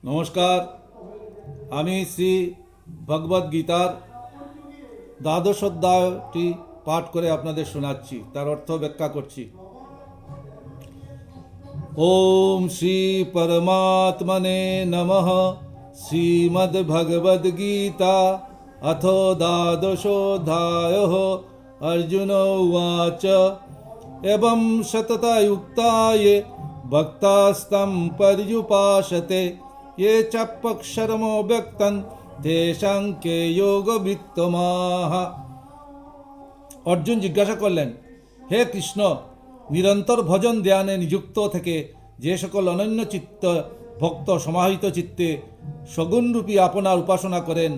নমস্কার। আমি শ্রী ভগবদ গীতার দ্বাদশ অধ্যায়টি পাঠ করে আপনাদের শোনাচ্ছি, তার অর্থ ব্যাখ্যা করছি। ওম শ্রী পরমাত্মনে নমঃ। শ্রীমদ্ ভগবদ গীতা অথ দ্বাদশোऽধ্যায়ः। अर्जुन उवाच एवं सततयुक्ता ये भक्तास्तं पर्युपासते ये चाप्यक्षरमो व्यक्तं तेषां के योगवित्तमाः। অর্জুন জিজ্ঞাসা করলেন, হে কৃষ্ণ, নিরন্তর ভজন ধ্যানে নিযুক্ত থেকে যে সকল অনন্য চিত্ত ভক্ত সমাহিত চিত্তে সগুণরূপী আপনার উপাসনা করেন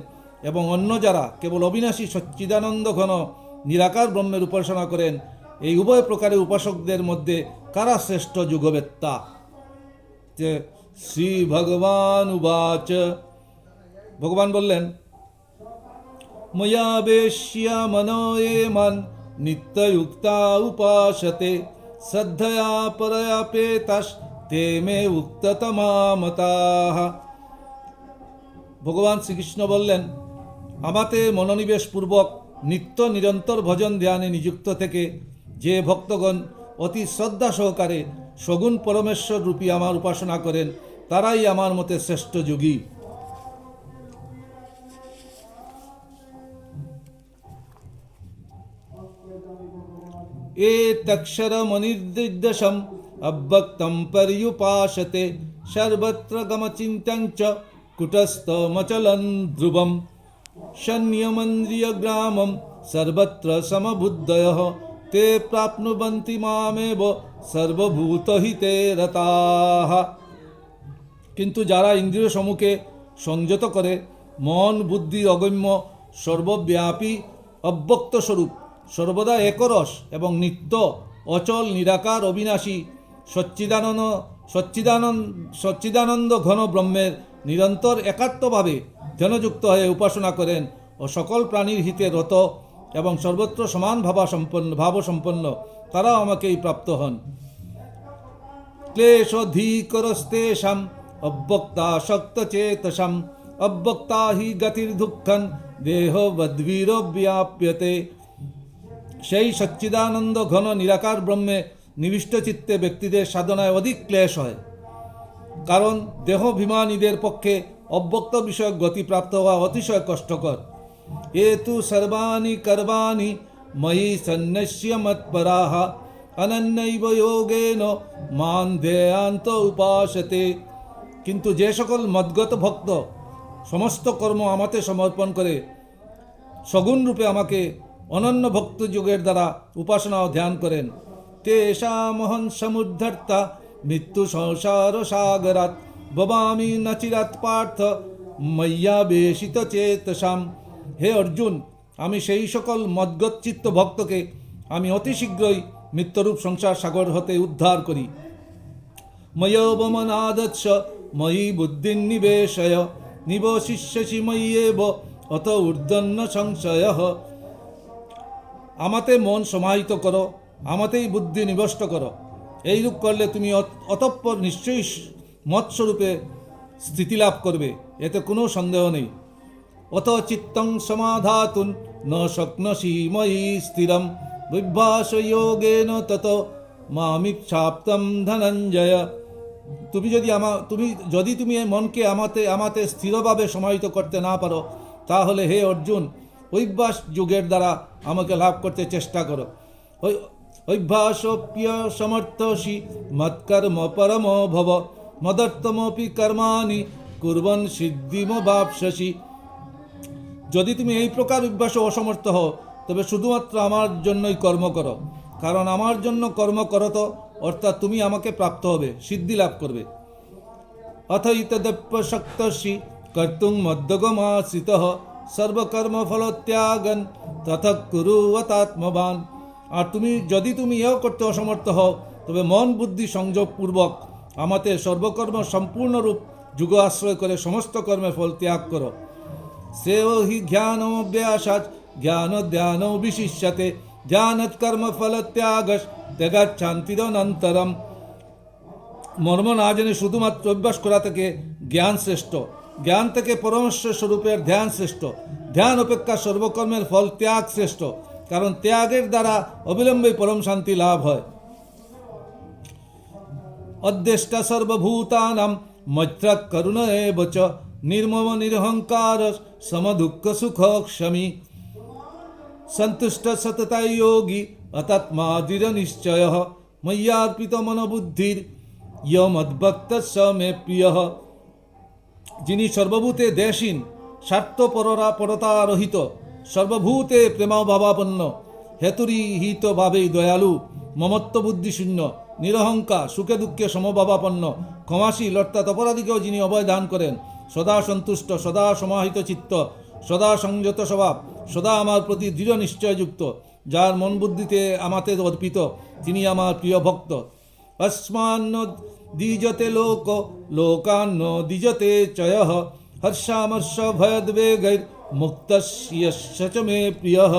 এবং অন্য যারা কেবল অবিনাশী সচ্চিদানন্দ ঘন নিরাকার ব্রহ্মের উপাসনা করেন, এই উভয় প্রকারের উপাসকদের মধ্যে কারা শ্রেষ্ঠ যুগবেত্তা? শ্রী ভগবান উবাচ, ভগবান বললেন, ময়া বেশ্য মনো এ মন নিত্যযুক্তা উপাসতে শ্রদ্ধয়া পরয়া পেতাস তে মে উক্ততমা মতাঃ। ভগবান শ্রীকৃষ্ণ বললেন, আমাতে মনোনিবেশ পূর্বক নিত্য নিরন্তর ভজন ধ্যানে নিযুক্ত থেকে যে ভক্তগণ অতি শ্রদ্ধা সহকারে সগুণ পরমেশ্বর রূপী আমার উপাসনা করেন, তারাই আমার মতে শ্রেষ্ঠ যোগী। এতক্ষরমনির্দিদশম অব্যক্তম পর্যুপাসতে সর্বত্র গমচিন্ত্যং চ কুটস্থমচলন ধ্রুবম শন্যমন্দ্রিয়গ্রামম সর্বত্র সমবুদ্ধয়ঃ তে প্রাপ্নুবন্তি মামেব সর্বভূতহিতে রতাঃ। কিন্তু যারা ইন্দ্রিয় সমূহকে সংযত করে মন বুদ্ধি অগম্য সর্বব্যাপী অব্যক্ত স্বরূপ সর্বদা একরস এবং নিত্য অচল নিরাকার অবিনাশী সচ্চিদানন্দ ঘন ব্রহ্মের নিরন্তর একাত্মভাবে ধ্যানযুক্ত হয়ে উপাসনা করেন ও সকল প্রাণীর হিতে রত এবং সর্বত্র সমান ভাবসম্পন্ন, তারাও আমাকেই প্রাপ্ত হন। ক্লেশোধিকরস্তেষাম অব্যক্তাসক্তচেতসাম অব্যক্তা হি গতির্দুঃখং দেহবদ্ভিরব্যাপ্যতে। সেই সচ্চিদানন্দ ঘন নিরাকার ব্রহ্মে নিবিষ্ট চিত্তে ব্যক্তিদের সাধনায় অধিক ক্লেশ হয়, কারণ দেহাভিমানীদের পক্ষে অব্যক্ত বিষয়ক গতি প্রাপ্ত হওয়া অতিশয় কষ্টকর। এ তু সর্বাণি কর্মাণি ময়ি সন্ন্যস্য মৎপরাঃ অনন্যৈব যোগেন মাং ধ্যায়ন্ত উপাসতে। কিন্তু যে সকল মদ্গত ভক্ত সমস্ত কর্ম আমাতে সমর্পণ করে সগুণ রূপে আমাকে অনন্য ভক্ত যোগের দ্বারা উপাসনা ও ধ্যান করেন, তেষামহং সমুদ্ধর্তা মৃত্যু সংসার সাগরাৎ ভবামি নচিরাৎ পার্থ ময়্যাবেশিত চেতসাম। হে অর্জুন, আমি সেই সকল মদ্গচ্চিত্ত ভক্তকে আমি অতি শীঘ্রই মৃত্যুরূপ সংসার সাগর হতে উদ্ধার করি। ময়োবমনাদৎস ময়ি বুদ্ধির্নিবেশয় নিবশিষ্যসি ময়্যেব অত ঊর্ধ্বন্ন সংশয়ঃ। আমাতে মন সমাহিত করো, আমাতেই বুদ্ধি নিবষ্ট করো। এইরূপ করলে তুমি অতঃপর নিশ্চয়ই মৎস্বরূপে স্থিতিলাভ করবে, এতে কোনো সন্দেহ নেই। অত চিত্তং সমাধাতুন ন শক্নসি ময়ি স্থিরম বিভ্যাস যোগেন তত মামিচ্ছাপ্তম ধনঞ্জয়। তুমি যদি মনকে আমাতে স্থিরভাবে সমাহিত করতে না পারো, তাহলে হে অর্জুন, অভ্যাস যুগের দ্বারা আমাকে লাভ করতে চেষ্টা করো। অভ্যাসোপ্য সমর্থসি মৎকর্ম পরম ভব মদর্থমপি কর্মাণি কুর্বন সিদ্ধিমবাপ্স্যসি। যদি তুমি এই প্রকার অভ্যাসে অসমর্থ হও, তবে শুধুমাত্র আমার জন্যই কর্ম করো, কারণ আমার জন্য কর্ম করত অর্থাৎ তুমি আমাকে প্রাপ্ত হবে, সিদ্ধি লাভ করবে। অথ ইতদপ্যশক্তসি কর্তুং মদ্যগমাশ্রিতঃ সর্বকর্মফলত্যাগন তথা কুরুবতাত্মবান। আর যদি তুমি এও করতে অসমর্থ হও, তবে মন বুদ্ধি সংযোগপূর্বক আমাতে সর্বকর্ম সম্পূর্ণরূপ যুগ আশ্রয় করে সমস্ত কর্মের ফল ত্যাগ করো। শ্রেয় হি জ্ঞানোভ্যাসাৎ জ্ঞান ধ্যান বিশিষ্যতে ধ্যানত কর্মফল ত্যাগস ত্যাগাচ্ছান্তিরনন্তরম। মর্ম না জেনে শুধুমাত্র অভ্যাস করা থেকে জ্ঞান শ্রেষ্ঠ, জ্ঞান থেকে পরমেশ্বর স্বরূপের ধ্যান শ্রেষ্ঠ, ধ্যান অপেক্ষা সর্বকর্মের ফল ত্যাগ শ্রেষ্ঠ, কারণ ত্যাগের দ্বারা অবিলম্বে পরম শান্তি লাভ হয়। অদ্দেষ্টা সর্বভূতানাং মৈত্র করুণ এব চ নির্মম নিরহংকার সমদুঃখ সুখ ক্ষমী সন্তুষ্ট সততাই যোগী অতৎমা দৃঢ় নিশ্চয় ময়্যার্পিত মনোবুদ্ধির ইয় মদ্ভক্ত স মে প্রিয়। যিনি সর্বভূতে দেশহীন, স্বার্থপরতা রহিত, সর্বভূতে প্রেমভাবাপন্ন, হেতুরিহিত ভাবে দয়ালু, মমত্ব বুদ্ধিশূন্য, নিরহংকার, সুখে দুঃখে সমভাবাপন্ন, ক্ষমাশীল অর্থাৎ অপরাধীকেও যিনি অভয় দান করেন, সদা সন্তুষ্ট, সদা সমাহিত চিত্ত, সদা সংযত স্বভাব, সদা আমার প্রতি দৃঢ় নিশ্চয়যুক্ত, যার মন বুদ্ধিতে আমাতে অর্পিত, তিনি আমার প্রিয় ভক্ত। अस्मान्न দ্বিজতে লোক লোকান্ন দ্বিজতে চয়ঃ হর্ষামর্ষ ভয়দ্বেগৈর মুক্তস্য চ মে প্রিয়ঃ।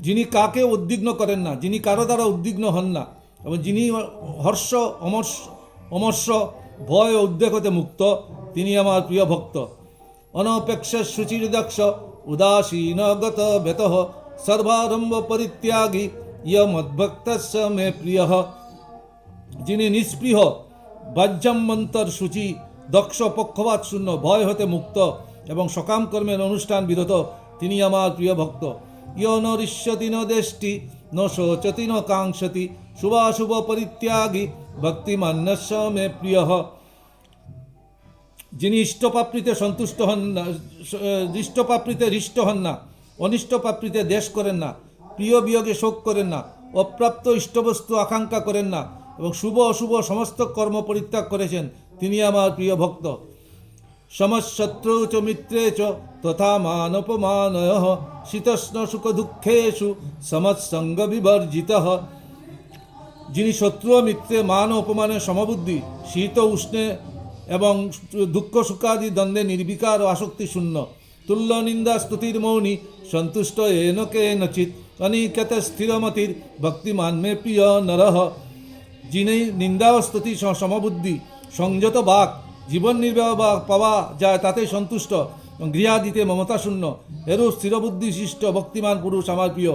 যিনি কাকে উদ্বিগ্ন করেন না, যিনি কারো দ্বারা উদ্বিগ্ন হন না, এবং যিনি হর্ষ অমর্ষ ভয় ও উদ্বেগ হতে মুক্ত, তিনি আমার প্রিয় ভক্ত। অনপেক্ষ শুচির্দক্ষ উদাসীনগত বেতঃ সর্বারম্ভ পরিত্যাগী ইয় মদ্ভক্তস্য মে প্রিয়ঃ। যিনি নিষ্পৃহ, বাহ্যাভ্যন্তর শুচি, দক্ষ, পক্ষপাত শূন্য, ভয় হতে মুক্ত এবং সকাম কর্মের অনুষ্ঠান বিরত, তিনি আমার প্রিয় ভক্ত। ইয় ন ঋষ্যতি ন দেষ্টি ন শোচতি ন কাঙ্ক্ষতি শুভাশুভ পরিত্যাগী ভক্তিমান্যস্য মে প্রিয়ঃ। যিনি ইষ্টপ্রাপ্তিতে সন্তুষ্ট হন না, ইষ্টপ্রাপ্তিতে হৃষ্ট হন না, অনিষ্টপ্রাপ্তিতে দেশ করেন না, প্রিয় বিয়োগে শোক করেন না, অপ্রাপ্ত ইষ্টবস্তু আকাঙ্ক্ষা করেন না এবং শুভ অশুভ সমস্ত কর্ম পরিত্যাগ করেছেন, তিনি আমার প্রিয় ভক্ত। সমশত্রু চ মিত্রে চ তথা মানপমানয়ঃ শীতোষ্ণ সুখ দুঃখেষু সমৎসঙ্গ বিবর্জিতঃ। যিনি শত্রু ও মিত্রে মান ও অপমানের সমবুদ্ধি, শীত উষ্ণে এবং দুঃখ সুখাদি দ্বন্দ্বে নির্বিকার ও আসক্তি শূন্য, তুল্য নিন্দা স্তুতির মৌনী, সন্তুষ্ট এন কেনচিৎ অনিকেত স্থিরমতির ভক্তিমান মে প্রিয় নরঃ। যিনি নিন্দা ও স্তুতি সমবুদ্ধি, সংযত বাক, জীবন নির্বাহ পাওয়া যায় তাতে সন্তুষ্ট, গৃহাদিতে মমতা শূন্য, এরূপ স্থিরবুদ্ধি শিষ্ট ভক্তিমান পুরুষ আমার প্রিয়।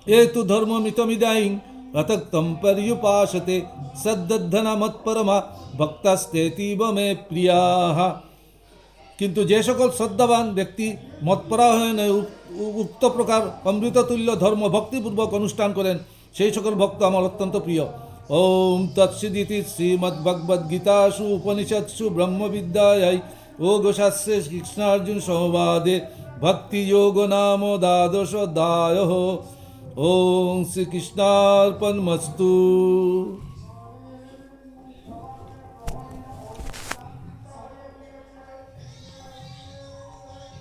এ তু ধর্ম মিতমিদায়ীং অতক্তম পর্যুপাসতে সদ্দধনা মৎপরমা ভক্তাস্তেতীব মে প্রিয়াঃ। কিন্তু যে সকল শ্রদ্ধাবান ব্যক্তি মৎপরায়ণে উক্ত প্রকার অমৃততুল্য ধর্ম ভক্তিপূর্বক অনুষ্ঠান করেন, সেই সকল ভক্ত আমার অত্যন্ত প্রিয়। ওম তৎসদিতি শ্রীমদ্ভগবদ্গীতাসু উপনিষৎসু ব্রহ্মবিদ্যায়াই যোগশাস্ত্রে কৃষ্ণার্জুন সংবাদে ভক্তিযোগ নাম দ্বাদশোধ্যায়ঃ। ওম শ্রীকৃষ্ণার্পণমস্তু।